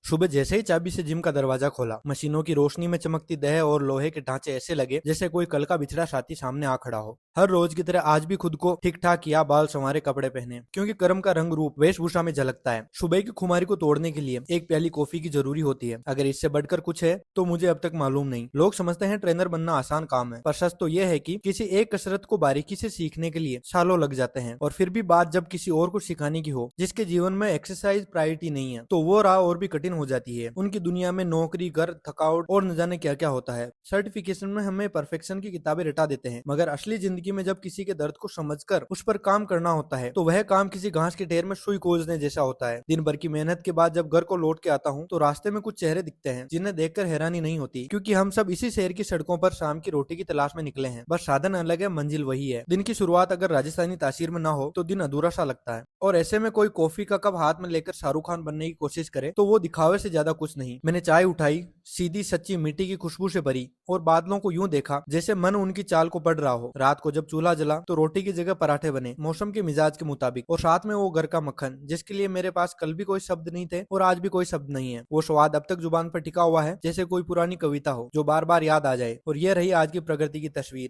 सुबह जैसे ही चाबी से जिम का दरवाजा खोला, मशीनों की रोशनी में चमकती देह और लोहे के ढांचे ऐसे लगे जैसे कोई कल का बिछड़ा साथी सामने आ खड़ा हो। हर रोज की तरह आज भी खुद को ठीक ठाक किया, बाल संवारे, कपड़े पहने, क्योंकि कर्म का रंग रूप वेशभूषा में झलकता है। सुबह की खुमारी को तोड़ने के लिए एक प्याली कॉफी की जरूरी होती है। अगर इससे बढ़कर कुछ है तो मुझे अब तक मालूम नहीं। लोग समझते हैं ट्रेनर बनना आसान काम है, पर सच तो यह है कि किसी एक कसरत को बारीकी से सीखने के लिए सालों लग जाते हैं। और फिर भी बात जब किसी और को सिखाने की हो जिसके जीवन में एक्सरसाइज प्रायोरिटी नहीं है, तो वो राह और भी कठिन हो जाती है। उनकी दुनिया में नौकरी, घर, थकावट और न जाने क्या क्या होता है। सर्टिफिकेशन में हमें परफेक्शन की किताबें रटा देते हैं, मगर असली जिंदगी में जब किसी के दर्द को समझकर उस पर काम करना होता है तो वह काम किसी घास के ढेर में सुई खोजने जैसा होता है। दिन भर की मेहनत के बाद जब घर को लौट के आता हूँ तो रास्ते में कुछ चेहरे दिखते हैं जिन्हें देखकर हैरानी नहीं होती, क्योंकि हम सब इसी शहर की सड़कों पर शाम की रोटी की तलाश में निकले हैं। बस साधन अलग है, मंजिल वही है। दिन की शुरुआत अगर राजस्थानी तासीर में ना हो तो दिन अधूरा सा लगता है। और ऐसे में कोई कॉफी का कप हाथ में लेकर शाहरुख खान बनने की कोशिश करे तो वो दिखावे से ज्यादा कुछ नहीं। मैंने चाय उठाई, सीधी सच्ची मिट्टी की खुशबू से भरी, और बादलों को यूं देखा जैसे मन उनकी चाल को पढ़ रहा हो। रात को जब चूल्हा जला तो रोटी की जगह पराठे बने, मौसम के मिजाज के मुताबिक, और साथ में वो घर का मक्खन जिसके लिए मेरे पास कल भी कोई शब्द नहीं थे और आज भी कोई शब्द नहीं है। वो स्वाद अब तक जुबान पर टिका हुआ है, जैसे कोई पुरानी कविता हो जो बार बार याद आ जाए। और ये रही आज की प्रकृति की तस्वीर।